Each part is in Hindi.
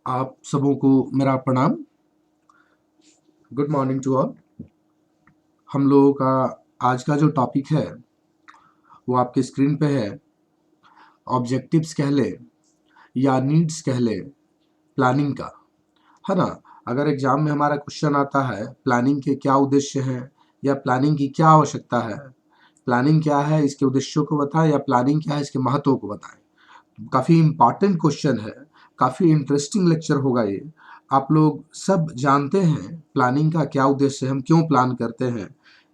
आप सबों को मेरा प्रणाम। Good morning to all. हम लोगों का आज का जो टॉपिक है वो आपके स्क्रीन पे है। ऑब्जेक्टिव्स कह ले या नीड्स कह ले प्लानिंग का, है ना। अगर एग्जाम में हमारा क्वेश्चन आता है प्लानिंग के क्या उद्देश्य हैं या प्लानिंग की क्या आवश्यकता है, प्लानिंग क्या है इसके उद्देश्यों को बताएं या प्लानिंग क्या है इसके महत्व को बताएं। काफ़ी इम्पॉर्टेंट क्वेश्चन है, काफ़ी इंटरेस्टिंग लेक्चर होगा ये। आप लोग सब जानते हैं प्लानिंग का क्या उद्देश्य है, हम क्यों प्लान करते हैं।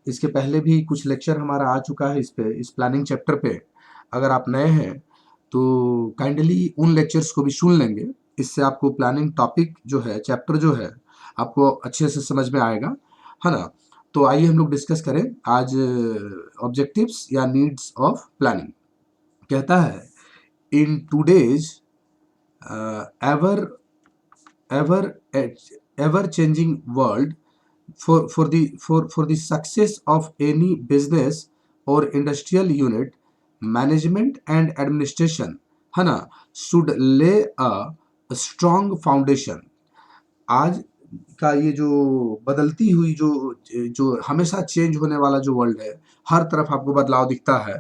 इसके पहले भी कुछ लेक्चर हमारा आ चुका है इस पे, इस प्लानिंग चैप्टर पे। अगर आप नए हैं तो काइंडली उन लेक्चर्स को भी सुन लेंगे। इससे आपको प्लानिंग टॉपिक जो है, चैप्टर जो है, आपको अच्छे से समझ में आएगा, है ना। तो आइए हम लोग डिस्कस करें आज ऑब्जेक्टिव्स या नीड्स ऑफ प्लानिंग। कहता है in today's ever ever ever changing world, for the success of any business or industrial unit, management and administration, है ना, should lay a strong foundation। आज का ये जो बदलती हुई जो जो हमेशा चेंज होने वाला जो वर्ल्ड है, हर तरफ आपको बदलाव दिखता है,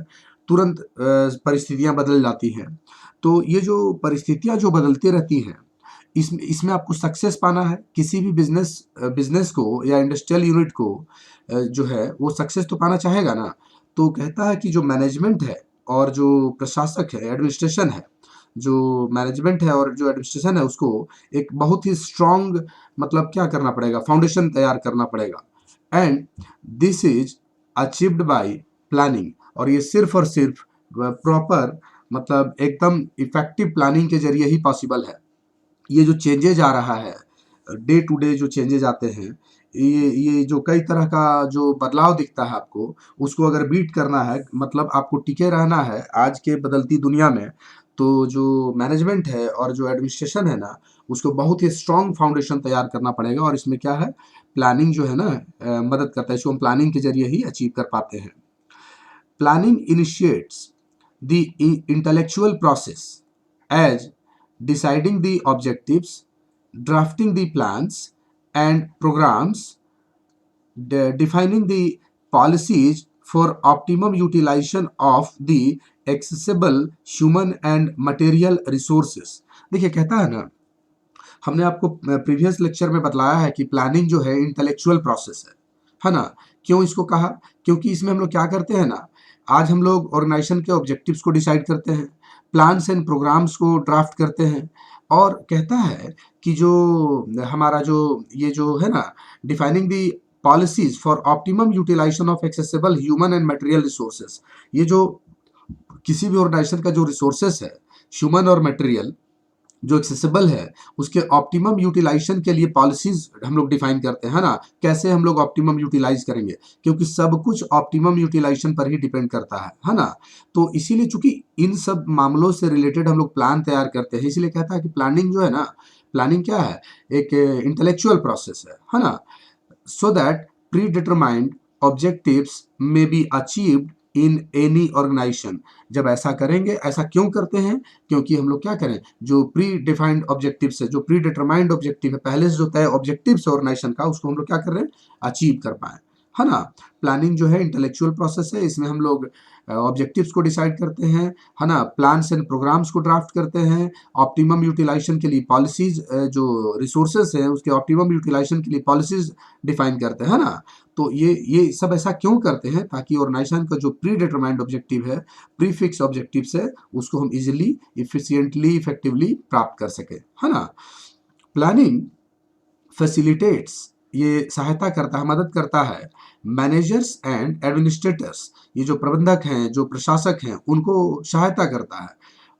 तुरंत परिस्थितियां बदल जाती हैं। तो ये जो परिस्थितियां जो बदलती रहती हैं, इसमें इसमें आपको सक्सेस पाना है किसी भी बिजनेस को या इंडस्ट्रियल यूनिट को, जो है वो सक्सेस तो पाना चाहेगा ना। तो कहता है कि जो मैनेजमेंट है और जो प्रशासक है, एडमिनिस्ट्रेशन है, जो मैनेजमेंट है और जो एडमिनिस्ट्रेशन है, उसको एक बहुत ही स्ट्रांग, मतलब क्या करना पड़ेगा, फाउंडेशन तैयार करना पड़ेगा। And this is achieved by planning. और ये सिर्फ और सिर्फ प्रॉपर, मतलब एकदम इफेक्टिव प्लानिंग के जरिए ही पॉसिबल है। ये जो चेंजेज आ रहा है, डे टू डे जो चेंजेज आते हैं, ये जो कई तरह का जो बदलाव दिखता है आपको, उसको अगर बीट करना है, मतलब आपको टिके रहना है आज के बदलती दुनिया में, तो जो मैनेजमेंट है और जो एडमिनिस्ट्रेशन है ना, उसको बहुत ही स्ट्रांग फाउंडेशन तैयार करना पड़ेगा। और इसमें क्या है, प्लानिंग जो है ना, मदद करता है। इसको हम प्लानिंग के जरिए ही अचीव कर पाते हैं। Planning initiates the intellectual process as deciding the objectives, drafting the plans and programs, defining the policies for optimum utilization of the accessible human and material resources। देखिए कहता है ना, हमने आपको प्रीवियस लेक्चर में बतलाया है कि प्लानिंग जो है इंटेलेक्चुअल प्रोसेस है ना। क्यों इसको कहा? क्योंकि इसमें हम लोग क्या करते हैं ना, आज हम लोग ऑर्गेनाइजेशन के ऑब्जेक्टिव्स को डिसाइड करते हैं, प्लान्स एंड प्रोग्राम्स को ड्राफ्ट करते हैं, और कहता है कि जो हमारा जो ये जो है ना, defining the policies for optimum utilisation of accessible human and material resources. ये जो किसी भी ऑर्गेनाइजेशन का जो रिसोर्सेस है, ह्यूमन और मटेरियल, जो एक्सेसिबल है, उसके ऑप्टिमम यूटिलाइजेशन के लिए पॉलिसीज हम लोग डिफाइन करते हैं ना। कैसे हम लोग ऑप्टिमम यूटिलाइज करेंगे, क्योंकि सब कुछ ऑप्टिमम यूटिलाइजेशन पर ही डिपेंड करता है ना। तो इसीलिए चूंकि इन सब मामलों से रिलेटेड हम लोग प्लान तैयार करते हैं, इसीलिए कहता है कि प्लानिंग जो है ना, प्लानिंग क्या है, एक इंटेलेक्चुअल प्रोसेस है ना। so that predetermined objectives may be achieved in any organization। जब ऐसा करेंगे, ऐसा क्यों करते हैं? क्योंकि हम लोग क्या करें, जो प्री डिफाइंड ऑब्जेक्टिव्स है, जो प्री डिटरमाइंड ऑब्जेक्टिव है, पहले से जो तय ऑब्जेक्टिव्स है ऑर्गेनाइजेशन का, उसको हम लोग क्या कर रहे हैं, अचीव कर पाए, है ना। प्लानिंग जो है इंटेलेक्चुअल प्रोसेस है, इसमें हम लोग ऑब्जेक्टिव्स को डिसाइड करते हैं, है ना, प्लान्स एंड प्रोग्राम्स को ड्राफ्ट करते हैं, ऑप्टिमम यूटिलाइजेशन के लिए पॉलिसीज, जो रिसोर्सेज है उसके ऑप्टिमम यूटिलाइजेशन के लिए पॉलिसीज डिफाइन करते हैं ना। तो ये सब ऐसा क्यों करते हैं? ताकि ऑर्गेनाइजेशन का जो प्री डिटरमाइंड ऑब्जेक्टिव है, प्री फिक्स ऑब्जेक्टिव्स है, उसको हम इजिली, इफिशियंटली, इफेक्टिवली प्राप्त कर सके, है ना। प्लानिंग फैसिलिटेट्स, ये सहायता करता है, मदद करता है मैनेजर्स एंड एडमिनिस्ट्रेटर्स, ये जो प्रबंधक हैं, जो प्रशासक हैं, उनको सहायता करता है,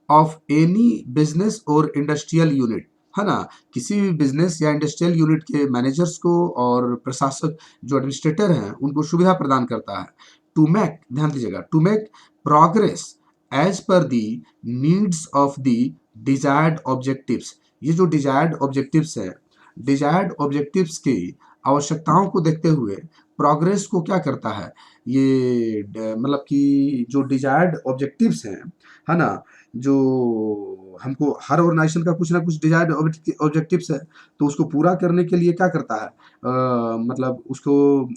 ऑफ एनी बिजनेस और इंडस्ट्रियल यूनिट, है ना। किसी भी बिजनेस या इंडस्ट्रियल यूनिट के मैनेजर्स को और प्रशासक जो एडमिनिस्ट्रेटर हैं, उनको सुविधा प्रदान करता है। टू मेक, ध्यान दीजिएगा, to make progress as per the needs of the desired objectives. ये जो डिजायर्ड ऑब्जेक्टिव्स है, डिजायर्ड ऑब्जेक्टिव्स की आवश्यकताओं को देखते हुए प्रोग्रेस को क्या करता है, ये मतलब कि जो डिजायर्ड ऑब्जेक्टिव्स हैं, है ना, जो हमको हर ऑर्गेनाइजेशन का कुछ ना कुछ डिजायर्ड ऑब्जेक्टिव्स है, तो उसको पूरा करने के लिए क्या करता है, मतलब उसको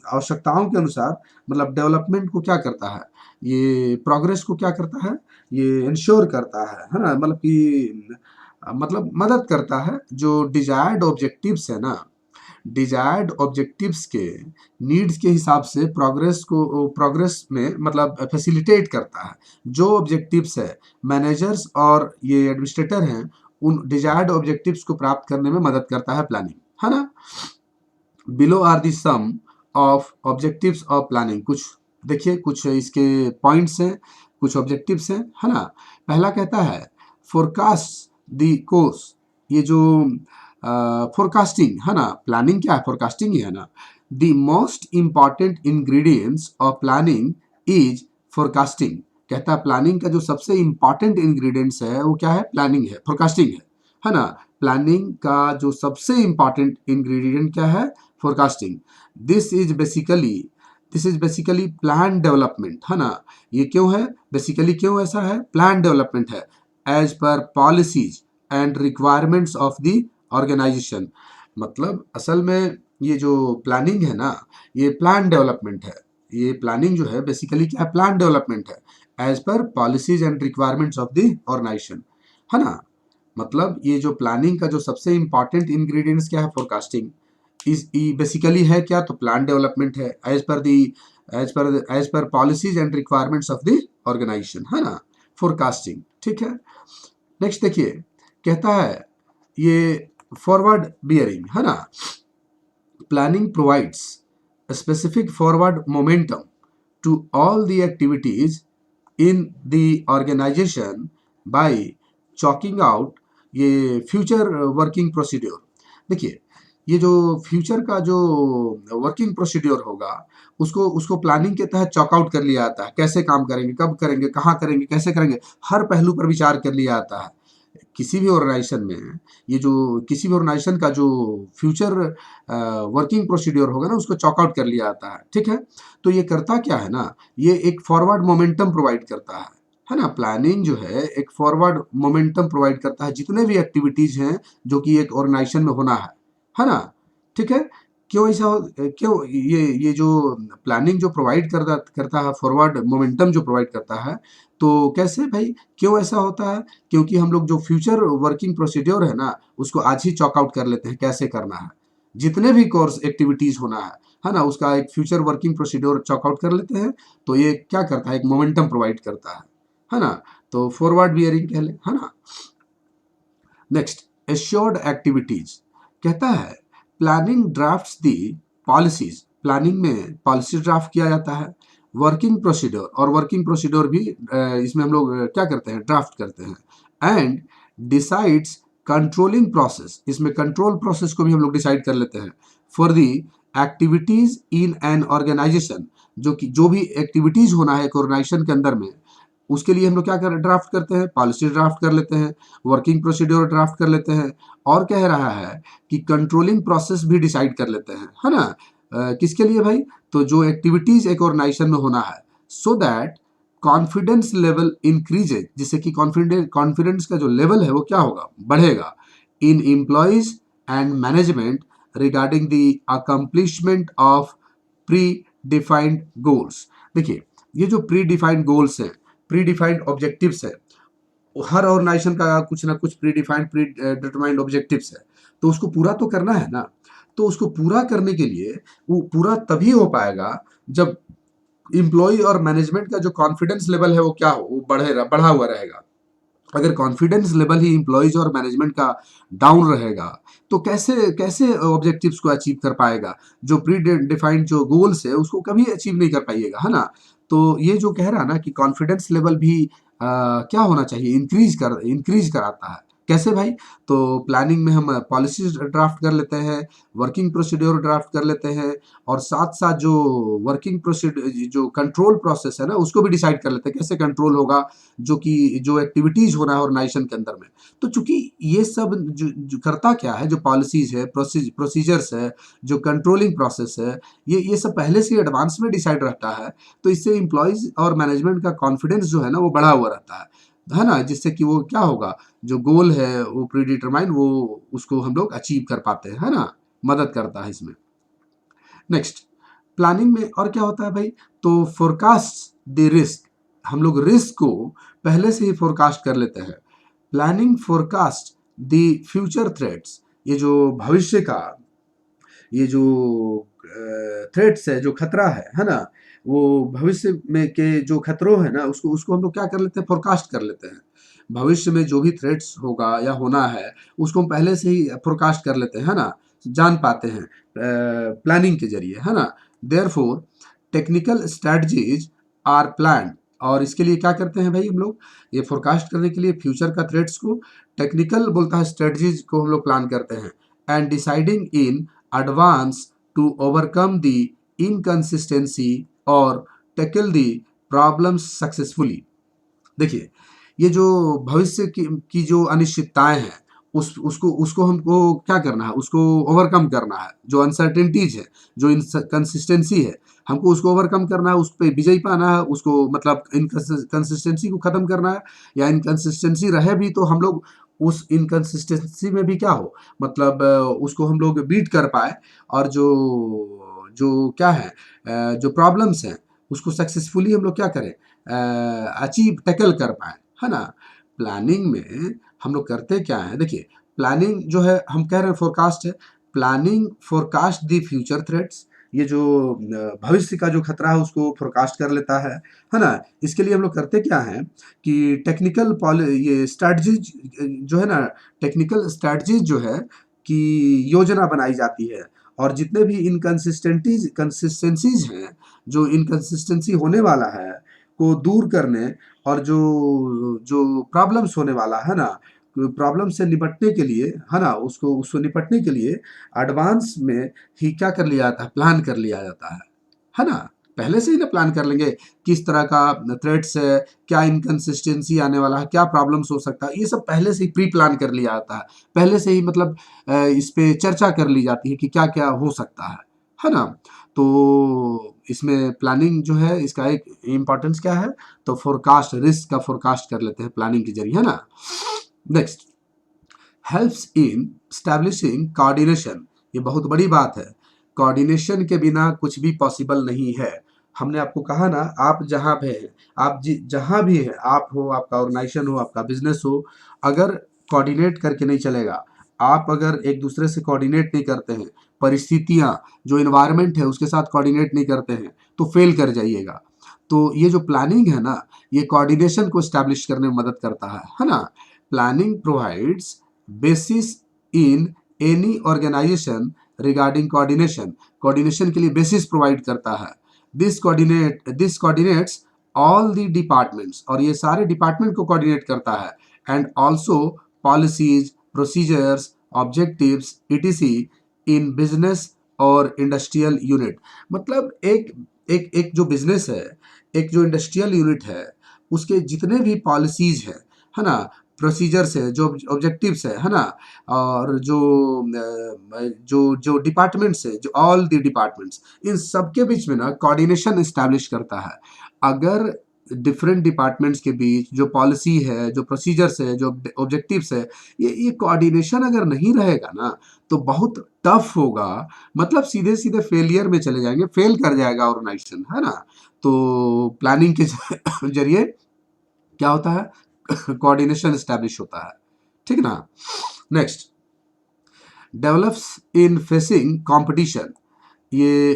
आवश्यकताओं के अनुसार मतलब डेवलपमेंट को क्या करता है, ये प्रोग्रेस को क्या करता है, ये इंश्योर करता है ना, मतलब कि मतलब मदद करता है। जो डिजायर्ड ऑब्जेक्टिव्स है ना, डिजायर्ड ऑब्जेक्टिव्स के नीड्स के हिसाब से प्रोग्रेस में मतलब फैसिलिटेट करता है। जो ऑब्जेक्टिव्स है मैनेजर्स और ये एडमिनिस्ट्रेटर हैं, उन डिजायर्ड ऑब्जेक्टिव्स को प्राप्त करने में मदद करता है प्लानिंग, है ना। Below are the some of objectives of planning. कुछ देखिए, कुछ इसके पॉइंट्स हैं, कुछ ऑब्जेक्टिव्स हैं, है ना। पहला कहता है फोरकास्ट दी कोर्स। ये जो फोरकास्टिंग है ना, प्लानिंग क्या है, फोरकास्टिंग ही है ना। The most important ingredients of planning is forecasting. कहता है प्लानिंग का जो सबसे इंपॉर्टेंट इंग्रेडिएंट्स है वो क्या है, प्लानिंग है, फोरकास्टिंग है ना। प्लानिंग का जो सबसे इंपॉर्टेंट इंग्रेडिएंट क्या है, forecasting. This is basically this is basically plan development, है ना। ये क्यों है, बेसिकली क्यों ऐसा है, प्लान डेवलपमेंट है as per policies and requirements of the organisation. मतलब असल में ये जो प्लानिंग है ना, ये प्लान डेवलपमेंट है। ये प्लानिंग जो है बेसिकली क्या है, प्लान डेवलपमेंट है as per policies and requirements of the organisation, है ना। मतलब ये जो प्लानिंग का जो सबसे इंपॉर्टेंट इंग्रेडिएंट्स क्या है, फोरकास्टिंग। इस बेसिकली है क्या, तो प्लान डेवलपमेंट है as per policies and requirements of the organisation, है ना, फोरकास्टिंग, ठीक है। नेक्स्ट देखिए, कहता है ये फॉरवर्ड बियरिंग, है ना। Planning provides specific forward momentum to all the activities in the organisation by chalking out ये फ्यूचर वर्किंग प्रोसीड्योर। देखिए, ये जो फ्यूचर का जो वर्किंग प्रोसीड्योर होगा, उसको उसको प्लानिंग के तहत चॉक आउट कर लिया जाता है। कैसे काम करेंगे, कब करेंगे, कहाँ करेंगे, कैसे करेंगे, हर पहलू पर विचार कर लिया जाता है। किसी भी ऑर्गेनाइजेशन में ये जो किसी भी ऑर्गेनाइजेशन का जो फ्यूचर वर्किंग प्रोसीड्योर होगा ना, उसको चॉक आउट कर लिया जाता है, ठीक है। तो ये करता क्या है ना, ये एक फॉरवर्ड मोमेंटम प्रोवाइड करता है ना। प्लानिंग जो है एक फॉरवर्ड मोमेंटम प्रोवाइड करता है, जितने भी एक्टिविटीज हैं जो कि एक ऑर्गेनाइजेशन में होना है ना, ठीक है। क्यों ऐसा क्यों ये जो प्लानिंग जो प्रोवाइड करता है, फॉरवर्ड मोमेंटम जो प्रोवाइड करता है, तो कैसे भाई, क्यों ऐसा होता है, क्योंकि हम लोग जो फ्यूचर वर्किंग प्रोसीड्योर है ना, उसको आज ही चॉक आउट कर लेते हैं कैसे करना है। जितने भी कोर्स एक्टिविटीज होना है ना, उसका एक future working procedure chalk out कर लेते हैं। तो ये क्या करता है, एक मोमेंटम प्रोवाइड करता है ना। तो फॉरवर्ड बियरिंग कह ले, है ना। Next, assured activities. कहता है प्लानिंग ड्राफ्ट्स दी पॉलिसीज। प्लानिंग में पॉलिसी ड्राफ्ट किया जाता है। वर्किंग प्रोसीड्योर, और वर्किंग प्रोसीड्योर भी इसमें हम लोग क्या करते हैं, ड्राफ्ट करते हैं। And decides controlling process. इसमें कंट्रोल प्रोसेस को भी हम लोग डिसाइड कर लेते हैं for the activities in an organisation. जो कि जो भी एक्टिविटीज होना है एक ऑर्गेनाइजेशन के अंदर में, उसके लिए हम लोग क्या कर ड्राफ्ट करते हैं, पॉलिसी ड्राफ्ट कर लेते हैं, वर्किंग प्रोसीड्योर ड्राफ्ट कर लेते हैं। और कह रहा है कि कंट्रोलिंग प्रोसेस भी डिसाइड कर लेते हैं, है ना। किसके लिए भाई, तो जो एक्टिविटीज एक ऑर्गेनाइजेशन में होना है, so that confidence level increases. जिससे कि कॉन्फिडेंस का जो लेवल है वो क्या होगा, बढ़ेगा इन employees and management regarding the accomplishment of pre defined goals. देखिए, ये जो प्री डिफाइंड गोल्स हैं, प्री डिफाइंड ऑब्जेक्टिव्स है, हर ऑर्गेनाइजेशन का कुछ ना कुछ pre defined pre determined objectives है, तो उसको पूरा तो करना है ना। तो उसको पूरा करने के लिए वो पूरा तभी हो पाएगा जब इम्प्लॉय और मैनेजमेंट का जो कॉन्फिडेंस लेवल है वो क्या हो, वो बढ़ा हुआ रहेगा। अगर कॉन्फिडेंस लेवल ही इम्प्लॉयज और मैनेजमेंट का डाउन रहेगा, तो कैसे कैसे ऑब्जेक्टिव्स को अचीव कर पाएगा, जो प्री डिफाइंड जो गोल्स है उसको कभी अचीव नहीं कर पाइएगा, है ना। तो ये जो कह रहा है ना कि कॉन्फिडेंस लेवल भी क्या होना चाहिए, इंक्रीज कराता है। कैसे भाई, तो प्लानिंग में हम पॉलिसीज ड्राफ्ट कर लेते हैं, वर्किंग प्रोसीड्योर ड्राफ्ट कर लेते हैं, और साथ साथ जो वर्किंग प्रोसीड्योर जो कंट्रोल प्रोसेस है ना, उसको भी डिसाइड कर लेते हैं कैसे कंट्रोल होगा, जो कि जो एक्टिविटीज हो रहा है ऑर्गेनाइजेशन के अंदर में। तो चूंकि ये सब जो करता क्या है, जो पॉलिसीज है, प्रोसीजर्स है, जो कंट्रोलिंग प्रोसेस है, ये सब पहले से एडवांस में डिसाइड रहता है। तो इससे इम्प्लॉयज और मैनेजमेंट का कॉन्फिडेंस जो है ना, वो बढ़ा हुआ रहता है। है ना, जिससे कि वो क्या होगा, जो गोल है वो प्री डिटरमाइन, वो उसको हम लोग अचीव कर पाते हैं, है ना, मदद करता है इसमें। नेक्स्ट, प्लानिंग में और क्या होता है भाई, तो फोरकास्ट द रिस्क, हम लोग रिस्क को पहले से ही फोरकास्ट कर लेते हैं। Planning forecast the future threats, ये जो भविष्य का, ये जो थ्रेट्स है, जो खतरा है ना, वो भविष्य में के जो खतरों है ना, उसको उसको हम लोग क्या कर लेते हैं, फोरकास्ट कर लेते हैं। भविष्य में जो भी थ्रेट्स होगा या होना है, उसको हम पहले से ही फोरकास्ट कर लेते हैं, है ना, जान पाते हैं प्लानिंग के जरिए, है ना। Therefore technical strategies are planned, और इसके लिए क्या करते हैं भाई हम लोग, ये फोरकास्ट करने के लिए फ्यूचर का थ्रेट्स को टेक्निकल बोलता है, स्ट्रेटजीज को हम लोग प्लान करते हैं। And deciding in advance to overcome the inconsistency और tackle the problems successfully। देखिए, ये जो भविष्य की जो अनिश्चितताएं हैं, उसको उसको हमको क्या करना है, उसको ओवरकम करना है। जो अनसर्टेनिटीज है, जो इनकंसिस्टेंसी है, हमको उसको ओवरकम करना है, उस पर विजयी पाना है, उसको मतलब इनकंसिस्टेंसी को खत्म करना है। या इनकंसिस्टेंसी रहे भी तो हम लोग उस इनकंसिस्टेंसी में भी क्या हो, मतलब उसको हम लोग बीट कर पाए, और जो जो क्या है, जो प्रॉब्लम्स हैं, उसको सक्सेसफुली हम लोग क्या करें, अचीव टैकल कर पाए, है ना। प्लानिंग में हम लोग करते क्या है, देखिए, प्लानिंग जो है हम कह रहे हैं फोरकास्ट है। Planning forecast the future threats, ये जो भविष्य का जो खतरा है उसको फोरकास्ट कर लेता है ना। इसके लिए हम लोग करते क्या है कि टेक्निकल ये स्ट्रेटजीज जो है ना, टेक्निकल स्ट्रेटजीज जो है कि योजना बनाई जाती है, और जितने भी कंसिस्टेंसीज हैं, जो इनकंसिस्टेंसी होने वाला है को दूर करने, और जो जो प्रॉब्लम्स होने वाला है ना, प्रॉब्लम से निपटने के लिए, है ना, उसको उसको निपटने के लिए एडवांस में ही क्या कर लिया जाता है, प्लान कर लिया जाता है ना। पहले से ही ना प्लान कर लेंगे किस तरह का थ्रेट्स है, क्या इनकंसिस्टेंसी आने वाला है, क्या प्रॉब्लम्स हो सकता है, ये सब पहले से ही प्री प्लान कर लिया जाता है। पहले से ही मतलब इस पे चर्चा कर ली जाती है कि क्या क्या हो सकता है ना। तो इसमें प्लानिंग जो है, इसका एक इम्पोर्टेंस क्या है, तो फोरकास्ट, रिस्क का फोरकास्ट कर लेते हैं प्लानिंग के जरिए, है ना। Next, helps in establishing coordination, ये बहुत बड़ी बात है। कोऑर्डिनेशन के बिना कुछ भी पॉसिबल नहीं है। हमने आपको कहा ना, आप जहाँ पे हैं, आप जहाँ भी हैं, आप हो, आपका ऑर्गेनाइजेशन हो, आपका बिजनेस हो, अगर कोऑर्डिनेट करके नहीं चलेगा, आप अगर एक दूसरे से कोऑर्डिनेट नहीं करते हैं, परिस्थितियाँ, जो इन्वायरमेंट है उसके साथ कोऑर्डिनेट नहीं करते हैं, तो फेल कर जाइएगा। तो ये जो प्लानिंग है ना, ये कोऑर्डिनेशन को स्टैब्लिश करने में मदद करता है ना। Planning provides basis in any organisation regarding coordination, coordination के लिए बेसिस प्रोवाइड करता है। This coordinates all the departments, और ये सारे डिपार्टमेंट को कोऑर्डिनेट करता है। And also policies, procedures, objectives etc in business और इंडस्ट्रियल यूनिट। मतलब एक एक एक जो बिजनेस है, एक जो इंडस्ट्रियल यूनिट है, उसके जितने भी पॉलिसीज है ना, प्रोसीजर्स है, जो ऑब्जेक्टिव्स है ना, और जो जो डिपार्टमेंट्स है, जो ऑल द डिपार्टमेंट्स, इन सबके बीच में ना कोऑर्डिनेशन इस्टेब्लिश करता है। अगर डिफरेंट डिपार्टमेंट्स के बीच जो पॉलिसी है, जो प्रोसीजर्स है, जो ऑब्जेक्टिव्स है, ये कोऑर्डिनेशन अगर नहीं रहेगा ना, तो बहुत टफ होगा। मतलब सीधे सीधे फेलियर में चले जाएंगे, फेल कर जाएगा ऑर्गेनाइजेशन, है ना। तो प्लानिंग के जरिए क्या होता है, कोऑर्डिनेशन स्टैब्लिश होता है, ठीक ना। Next, develops in facing competition, ये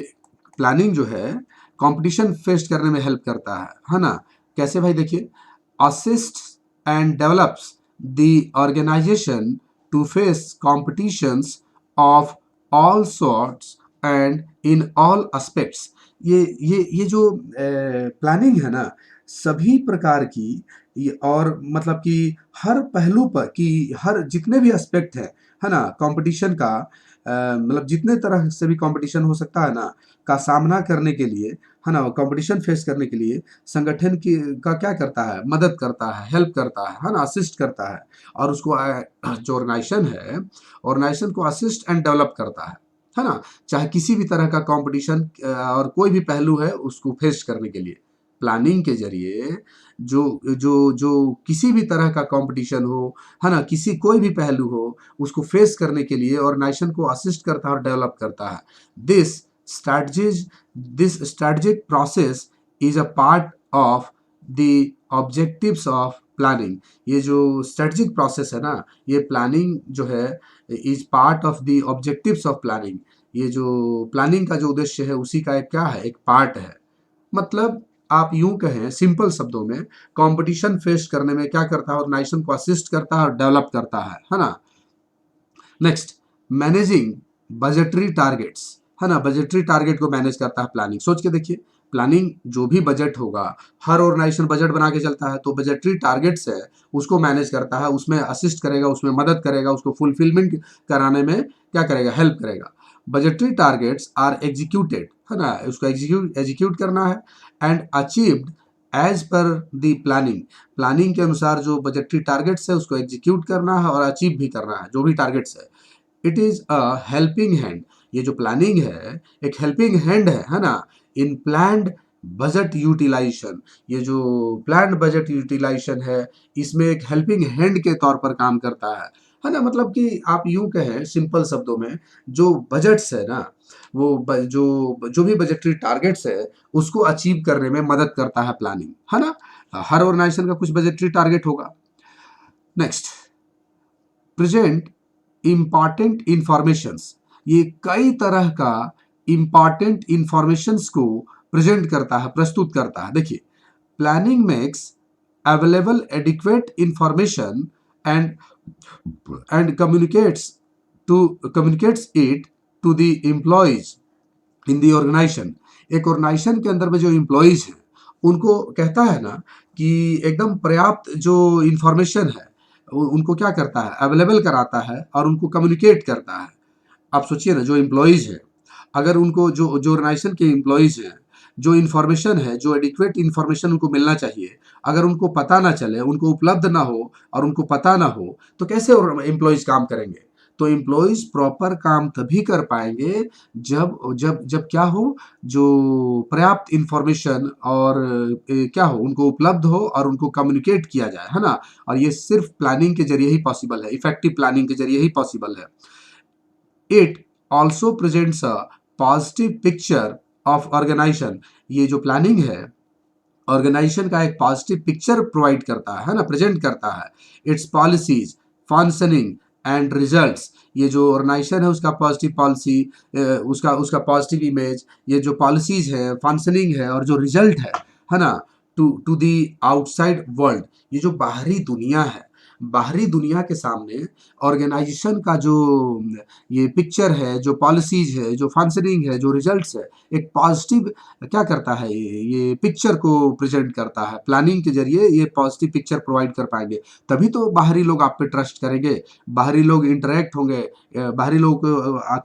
प्लानिंग जो है कंपटीशन फेस करने में हेल्प करता है ना। कैसे भाई, देखिए, assist and develops the organisation to face competitions of all sorts and in all aspects. ये जो प्लानिंग है ना, सभी प्रकार की, और मतलब कि हर पहलू पर, कि हर जितने भी एस्पेक्ट है ना, कंपटीशन का, मतलब जितने तरह से भी कंपटीशन हो सकता है ना, का सामना करने के लिए, है ना, कंपटीशन फेस करने के लिए संगठन की का क्या करता है, मदद करता है, हेल्प करता है ना, असिस्ट करता है। और उसको जो ऑर्गेनाइजेशन है, ऑर्गेनाइजेशन को असिस्ट एंड डेवलप करता है ना, चाहे किसी भी तरह का कंपटीशन और कोई भी पहलू है उसको फेस करने के लिए, प्लानिंग के जरिए जो जो जो किसी भी तरह का कंपटीशन हो, है ना, किसी कोई भी पहलू हो, उसको फेस करने के लिए ऑर्गेनाइजेशन को असिस्ट करता है और डेवलप करता है। This strategies this strategic process is a part of the objectives of planning. ये जो स्ट्रेटजिक प्रोसेस है ना, ये प्लानिंग जो है is part of the objectives of planning. ये जो प्लानिंग का जो उद्देश्य है उसी का एक क्या है, एक पार्ट है। मतलब आप यूं कहें सिंपल शब्दों में, कंपटीशन फेस करने में क्या करता है, ऑर्गेनाइजेशन को असिस्ट करता है और डेवलप करता है ना। नेक्स्ट, मैनेजिंग बजटरी टारगेट्स, है ना, बजटरी टारगेट को मैनेज करता है प्लानिंग। सोच के देखिए, प्लानिंग जो भी बजट होगा, हर ऑर्गेनाइजेशन बजट बना के चलता है, तो बजटरी टारगेट्स है उसको मैनेज करता है, उसमें असिस्ट करेगा, उसमें मदद करेगा, उसको फुलफिलमेंट कराने में क्या करेगा, हेल्प करेगा। बजटरी टारगेट्स आर एग्जीक्यूटेड, है ना, उसको एग्जीक्यूट करना है and achieved as per the planning. Planning के अनुसार जो बजटरी टारगेट्स है उसको एग्जीक्यूट करना है और अचीव भी करना है जो भी टारगेट्स है। It is a helping hand, ये जो प्लानिंग है एक हेल्पिंग हैंड है ना, इन प्लान्ड बजट यूटिलाइजेशन। ये जो प्लान्ड बजट यूटिलाइजेशन है इसमें एक हेल्पिंग हैंड के तौर पर काम करता है ना। मतलब कि आप यूं कहें सिंपल शब्दों में, जो बजट्स है ना, वो जो भी बजटरी टारगेट्स है उसको अचीव करने में मदद करता है प्लानिंग, है ना। हर ऑर्गेनाइजेशन का कुछ बजटरी टारगेट होगा। नेक्स्ट, प्रेजेंट इंपॉर्टेंट इंफॉर्मेशंस, ये कई तरह का इंपॉर्टेंट इंफॉर्मेशंस को प्रेजेंट करता है, प्रस्तुत करता है। देखिए, planning makes available adequate information and and communicates it to the employees in the organisation. एक ऑर्गेनाइजेशन के अंदर में जो एम्प्लॉयज हैं उनको कहता है ना कि एकदम पर्याप्त जो इंफॉर्मेशन है उनको क्या करता है, अवेलेबल कराता है और उनको कम्युनिकेट करता है। आप सोचिए ना, जो एम्प्लॉयज हैं, अगर उनको जो जो ऑर्गेनाइजेशन के एम्प्लॉयज हैं, जो इन्फॉर्मेशन है, जो एडिक्वेट इन्फॉर्मेशन उनको मिलना चाहिए, अगर उनको पता ना चले, उनको उपलब्ध ना हो और उनको पता ना हो, तो कैसे एम्प्लॉयज काम करेंगे। तो एम्प्लॉयज प्रॉपर काम तभी कर पाएंगे जब जब जब क्या हो, जो पर्याप्त इंफॉर्मेशन और क्या हो, उनको उपलब्ध हो और उनको कम्युनिकेट किया जाए, है ना। और ये सिर्फ प्लानिंग के जरिए ही पॉसिबल है, इफेक्टिव प्लानिंग के जरिए ही पॉसिबल है। It also presents a positive picture of organisation. ये जो प्लानिंग है ऑर्गेनाइजेशन का एक पॉजिटिव पिक्चर प्रोवाइड करता है ना, प्रेजेंट करता है। It's policies, functioning and results, ये जो ऑर्गेनाइजेशन है उसका पॉजिटिव पॉलिसी, उसका उसका पॉजिटिव इमेज, ये जो पॉलिसीज है, फंक्शनिंग है और जो रिजल्ट है ना, to to the outside world, ये जो बाहरी दुनिया है, बाहरी दुनिया के सामने ऑर्गेनाइजेशन का जो ये पिक्चर है, जो पॉलिसीज है, जो फंक्शनिंग है, जो रिजल्ट्स है, एक पॉजिटिव क्या करता है, ये पिक्चर को प्रेजेंट करता है। प्लानिंग के जरिए ये पॉजिटिव पिक्चर प्रोवाइड कर पाएंगे, तभी तो बाहरी लोग आप पे ट्रस्ट करेंगे, बाहरी लोग इंटरेक्ट होंगे, बाहरी लोग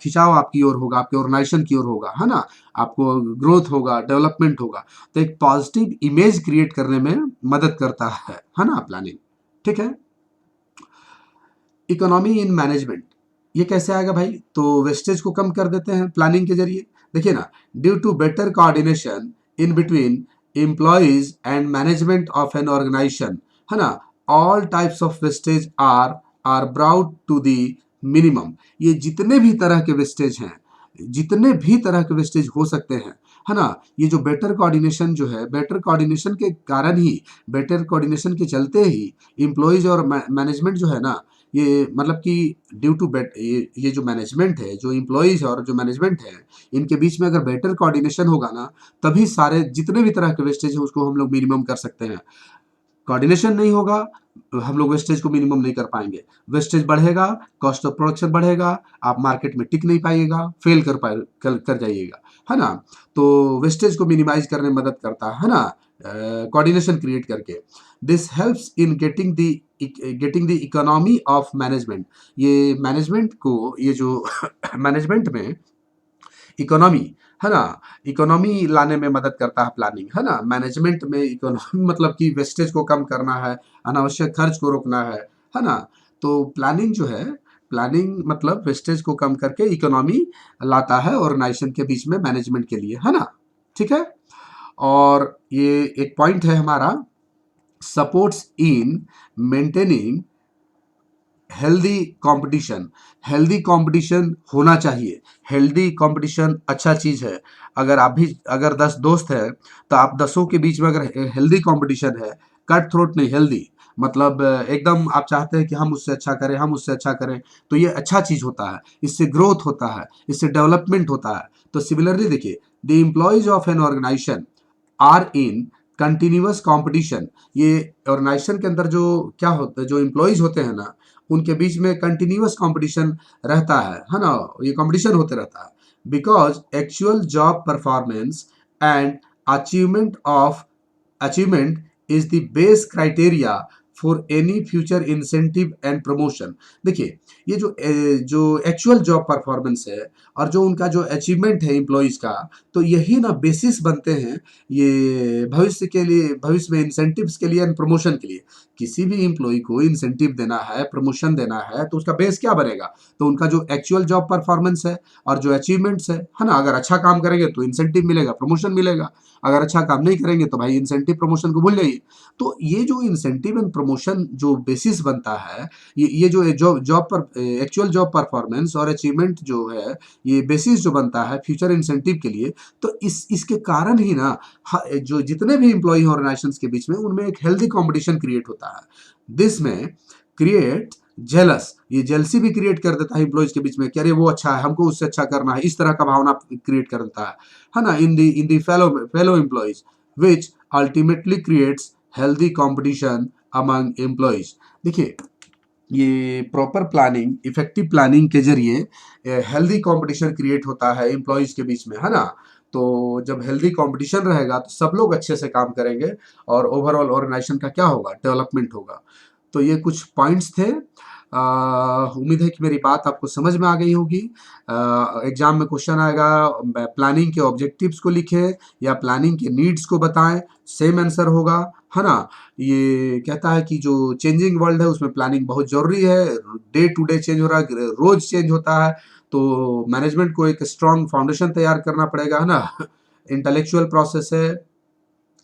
खिंचाव आपकी ओर होगा, आपके ऑर्गेनाइजेशन की ओर होगा, है ना, आपको ग्रोथ होगा, डेवलपमेंट होगा। तो एक पॉजिटिव इमेज क्रिएट करने में मदद करता है ना प्लानिंग। ठीक है। इकोनॉमी इन मैनेजमेंट, ये कैसे आएगा भाई, तो वेस्टेज को कम कर देते हैं प्लानिंग के जरिए। देखिए ना, due to better coordination in between employees and management of an organisation, है ना, all types of wastage are brought to the minimum. ये जितने भी तरह के वेस्टेज हैं, जितने भी तरह के वेस्टेज हो सकते हैं, है ना, ये जो बेटर कोऑर्डिनेशन जो है, बेटर कोऑर्डिनेशन के कारण ही, बेटर कोऑर्डिनेशन के चलते ही एम्प्लॉयज और मैनेजमेंट जो है ना, ये मतलब कि ड्यू टू बेट ये जो मैनेजमेंट है, जो एम्प्लॉयज और जो मैनेजमेंट है, इनके बीच में अगर बेटर कोऑर्डिनेशन होगा ना, तभी सारे जितने भी तरह के वेस्टेज है उसको हम लोग मिनिमम कर सकते हैं। कोऑर्डिनेशन नहीं होगा, हम लोग वेस्टेज को मिनिमम नहीं कर पाएंगे, वेस्टेज बढ़ेगा, कॉस्ट ऑफ प्रोडक्शन बढ़ेगा, आप मार्केट में टिक नहीं पाइएगा, फेल कर जाइएगा, है ना। तो वेस्टेज को मिनिमाइज करने में मदद करता है ना, कोऑर्डिनेशन क्रिएट करके। This helps in getting the economy of management. ये मैनेजमेंट को, ये जो मैनेजमेंट में इकोनॉमी, है ना, इकोनॉमी लाने में मदद करता है प्लानिंग, है ना। मैनेजमेंट में इकोनॉमी मतलब कि वेस्टेज को कम करना है, अनावश्यक खर्च को रोकना है ना। तो प्लानिंग जो है, प्लानिंग मतलब वेस्टेज को कम करके इकोनॉमी लाता है ऑर्गेनाइजेशन के बीच में, मैनेजमेंट के लिए, है ना। ठीक है। और ये एक पॉइंट है हमारा, supports in maintaining healthy competition. Healthy competition होना चाहिए। हेल्दी कंपटीशन अच्छा चीज है। अगर आप भी, अगर 10 दोस्त है तो आप 10 के बीच में अगर हेल्दी कंपटीशन है, कट थ्रोट नहीं, हेल्दी मतलब एकदम आप चाहते हैं कि हम उससे अच्छा करें, हम उससे अच्छा करें, तो ये अच्छा चीज होता है। इससे ग्रोथ होता है, इससे डेवलपमेंट होता है। तो सिमिलरली देखिए, the employees of an organisation are in continuous competition. ये ऑर्गेनाइजेशन के अंदर जो क्या होता है, जो एम्प्लॉयज होते हैं ना, उनके बीच में कंटिन्यूअस कंपटीशन रहता है ना, ये कंपटीशन होते रहता है। Because actual job performance and achievement of achievement is the base criteria for any future incentive and promotion. देखिए, ये जो एक्चुअल जॉब परफॉर्मेंस है और जो उनका जो अचीवमेंट है एम्प्लॉयज का, तो यही ना बेसिस बनते हैं ये भविष्य के लिए, भविष्य में इंसेंटिव्स के लिए एंड प्रमोशन के लिए। किसी भी एम्प्लॉय को इंसेंटिव देना है, प्रमोशन देना है, तो उसका बेस क्या बनेगा? तो उनका जो एक्चुअल जॉब परफॉर्मेंस है और जो अचीवमेंट्स है ना। अगर अच्छा काम करेंगे तो इंसेंटिव मिलेगा, प्रमोशन मिलेगा। अगर अच्छा काम नहीं करेंगे तो भाई इंसेंटिव प्रमोशन को भूल जाइए। तो ये जो इंसेंटिव एंड प्रमोशन जो बेसिस बनता है, ये जो जॉब पर एक्चुअल जॉब परफॉर्मेंस और अचीवमेंट जो है, ये बेसिस जो बनता है फ्यूचर इंसेंटिव के लिए, तो इसके कारण ही ना जो जितने भी एम्प्लॉय ऑर्गेनाइजेशन के बीच में, उनमें एक हेल्दी कॉम्पिटिशन क्रिएट होता है। दिस में क्रिएट जेलस, ये जेलसी भी क्रिएट कर देता है एम्प्लॉयज के बीच में कि अरे वो अच्छा है, हमको उससे अच्छा करना है, इस तरह का भावना क्रिएट कर देता है ना, in the fellow employees, which ultimately creates healthy competition among employees. देखिए, ये प्रॉपर प्लानिंग, इफेक्टिव प्लानिंग के जरिए हेल्दी कंपटीशन क्रिएट होता है एम्प्लॉयज के बीच में, है ना। तो जब हेल्दी कंपटीशन रहेगा तो सब लोग अच्छे से काम करेंगे और ओवरऑल ऑर्गेनाइजेशन का क्या होगा, डेवलपमेंट होगा। तो ये कुछ पॉइंट्स थे। उम्मीद है कि मेरी बात आपको समझ में आ गई होगी। एग्जाम में क्वेश्चन आएगा, प्लानिंग के ऑब्जेक्टिव्स को लिखें या प्लानिंग के नीड्स को बताएं, सेम आंसर होगा, है ना। ये कहता है कि जो चेंजिंग वर्ल्ड है उसमें प्लानिंग बहुत जरूरी है। डे टू डे चेंज हो रहा है, रोज चेंज होता है। तो मैनेजमेंट को एक स्ट्रॉन्ग फाउंडेशन तैयार करना पड़ेगा, है ना। इंटेलेक्चुअल प्रोसेस है,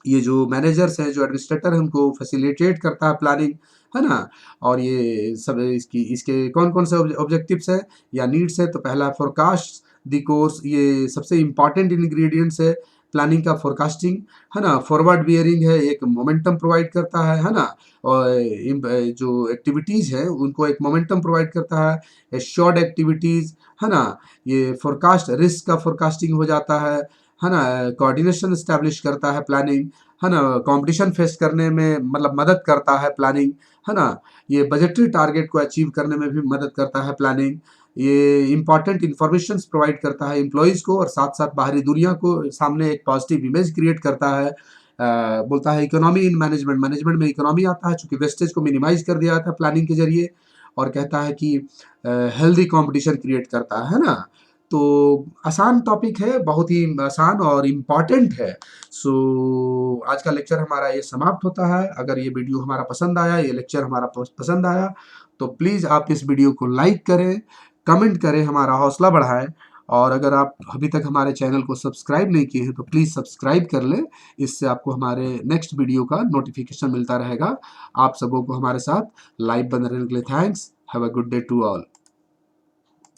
ये जो मैनेजर्स हैं, जो एडमिनिस्ट्रेटर है, उनको फैसिलिटेट करता है प्लानिंग, है ना। और ये सब इसके कौन कौन से ऑब्जेक्टिव्स है या नीड्स है? तो पहला फोरकास्ट द कोर्स, ये सबसे इंपॉर्टेंट इंग्रेडिएंट्स है प्लानिंग का, फोरकास्टिंग, है ना। फॉरवर्ड बियरिंग है, एक मोमेंटम प्रोवाइड करता है ना। और जो एक्टिविटीज है उनको एक मोमेंटम प्रोवाइड करता है, शॉर्ट एक्टिविटीज, है ना। ये फोरकास्ट, रिस्क का फोरकास्टिंग हो जाता है ना। कोऑर्डिनेशन स्टैब्लिश करता है प्लानिंग, है ना। कंपटीशन फेस करने में मतलब मदद करता है प्लानिंग, है ना। ये बजटरी टारगेट को अचीव करने में भी मदद करता है प्लानिंग। ये इंपॉर्टेंट इंफॉर्मेशन प्रोवाइड करता है एम्प्लॉयज को और साथ साथ बाहरी दुनिया को सामने एक पॉजिटिव इमेज क्रिएट करता है। बोलता है इकोनॉमी इन मैनेजमेंट, मैनेजमेंट में इकोनॉमी आता है चूंकि वेस्टेज को मिनिमाइज कर दिया जाता है प्लानिंग के जरिए। और कहता है कि हेल्दी कंपटीशन क्रिएट करता है ना। तो आसान टॉपिक है, बहुत ही आसान और इम्पॉर्टेंट है। सो आज का लेक्चर हमारा ये समाप्त होता है। अगर ये वीडियो हमारा पसंद आया, ये लेक्चर हमारा पसंद आया, तो प्लीज़ आप इस वीडियो को लाइक करें, कमेंट करें, हमारा हौसला बढ़ाएं। और अगर आप अभी तक हमारे चैनल को सब्सक्राइब नहीं किए हैं तो प्लीज़ सब्सक्राइब कर लें। इससे आपको हमारे नेक्स्ट वीडियो का नोटिफिकेशन मिलता रहेगा। आप सबों को हमारे साथ लाइव बने रहने के लिए thanks. Have a good day to all.